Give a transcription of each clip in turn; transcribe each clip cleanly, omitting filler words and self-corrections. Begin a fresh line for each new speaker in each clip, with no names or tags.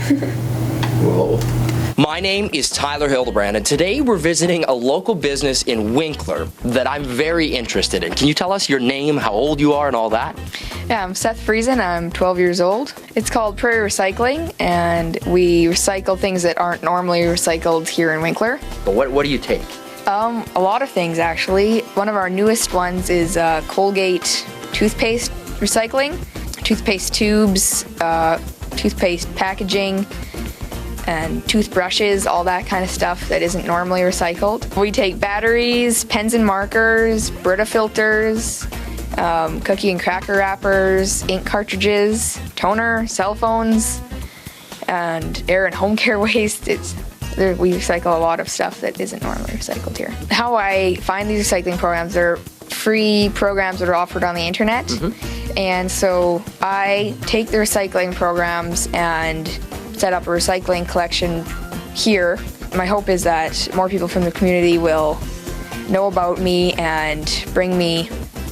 Whoa. My name is Tyler Hildebrand, and today we're visiting a local business in Winkler that I'm very interested in. Can you tell us your name, how old you are, and all that?
Yeah, I'm Seth Friesen. I'm 12 years old. It's called Prairie Recycling, and we recycle things that aren't normally recycled here in Winkler.
But what do you take?
A lot of things, actually. One of our newest ones is Colgate toothpaste recycling. Toothpaste tubes, toothpaste packaging, and toothbrushes, all that kind of stuff that isn't normally recycled. We take batteries, pens and markers, Brita filters, cookie and cracker wrappers, ink cartridges, toner, cell phones, and air and home care waste. We recycle a lot of stuff that isn't normally recycled here. How I find these recycling programs, they're free programs that are offered on the internet. Mm-hmm. And so I take the recycling programs and set up a recycling collection here. My hope is that more people from the community will know about me and bring me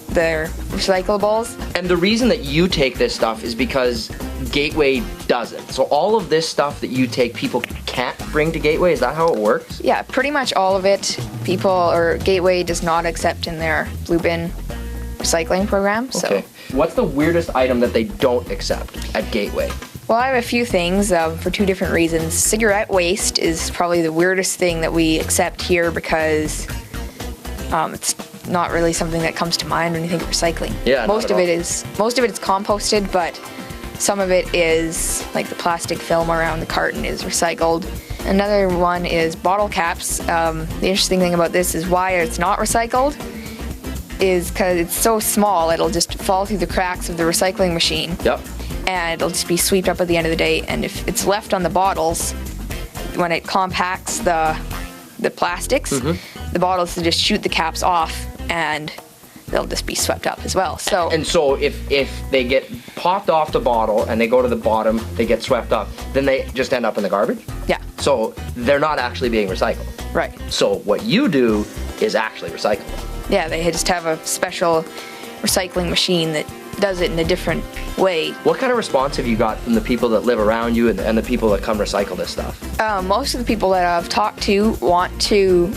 their recyclables.
And the reason that you take this stuff is because Gateway doesn't. So all of this stuff that you take, people can't bring to Gateway. Is that how it works?
Yeah, pretty much all of it. Gateway does not accept in their blue bin recycling program.
Okay. What's the weirdest item that they don't accept at Gateway?
Well, I have a few things for two different reasons. Cigarette waste is probably the weirdest thing that we accept here because it's not really something that comes to mind when you think of recycling.
Yeah,
most of it is composted, but some of it is like the plastic film around the carton is recycled. Another one is bottle caps. The interesting thing about this is why it's not recycled is because it's so small it'll just fall through the cracks of the recycling machine.
Yep.
And it'll just be swept up at the end of the day. And if it's left on the bottles, when it compacts the plastics, mm-hmm. the bottles will just shoot the caps off and they'll just be swept up as well. So if they get popped off the bottle and they go to the bottom, they get swept up, then they just end up in the garbage? Yeah.
So they're not actually being recycled.
Right.
So what you do is actually recyclable.
Yeah, they just have a special recycling machine that does it in a different way.
What kind of response have you got from the people that live around you and the people that come recycle this stuff?
Most of the people that I've talked to want to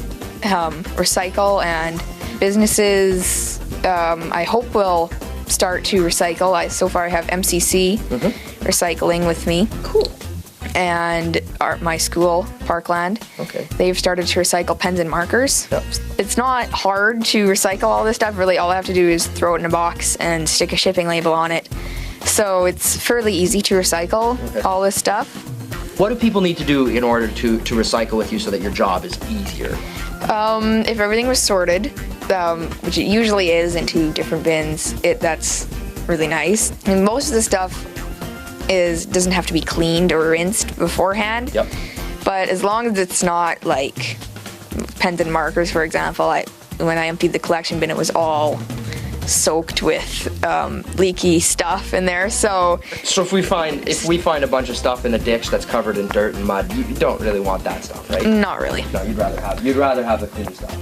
recycle, and businesses I hope will start to recycle. So far I have MCC mm-hmm. recycling with me.
Cool.
And my school, Parkland.
Okay.
They've started to recycle pens and markers.
Yep.
It's not hard to recycle all this stuff. Really, all I have to do is throw it in a box and stick a shipping label on it. So it's fairly easy to recycle all this stuff.
What do people need to do in order to recycle with you so that your job is easier?
If everything was sorted, which it usually is, into different bins, that's really nice. And most of the stuff doesn't have to be cleaned or rinsed beforehand.
Yep.
But as long as it's not like pens and markers, for example, when I emptied the collection bin, it was all soaked with leaky stuff in there. So
if we find a bunch of stuff in a ditch that's covered in dirt and mud, you don't really want that stuff, right?
Not really.
No, you'd rather have the clean stuff.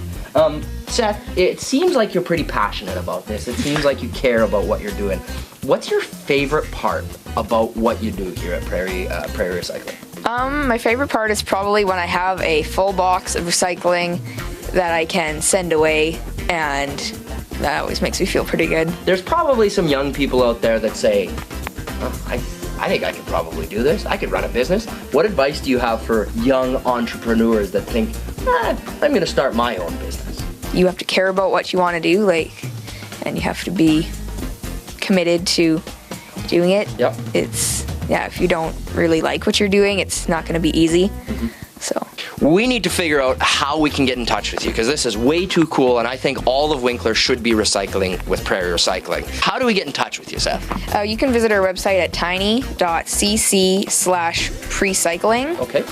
Seth, it seems like you're pretty passionate about this. It seems like you care about what you're doing. What's your favorite part about what you do here at Prairie Recycling?
My favorite part is probably when I have a full box of recycling that I can send away, and that always makes me feel pretty good.
There's probably some young people out there that say, I think I could probably do this. I could run a business. What advice do you have for young entrepreneurs that think, I'm going to start my own business?
You have to care about what you want to do, and you have to be committed to doing it.
Yep.
If you don't really like what you're doing, it's not going to be easy. Mm-hmm. So
we need to figure out how we can get in touch with you, because this is way too cool, and I think all of Winkler should be recycling with Prairie Recycling. How do we get in touch with you, Seth?
You can visit our website at tiny.cc/precycling.
Okay.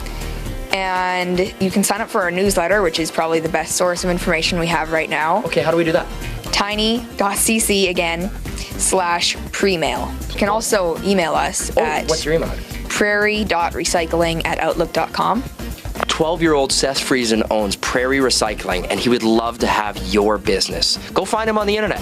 And you can sign up for our newsletter, which is probably the best source of information we have right now.
Okay, how do we do that?
tiny.cc again /premail. You can also email us at
what's your email?
prairie.recycling@outlook.com.
12-year-old Seth Friesen owns Prairie Recycling, and he would love to have your business. Go find him on the internet.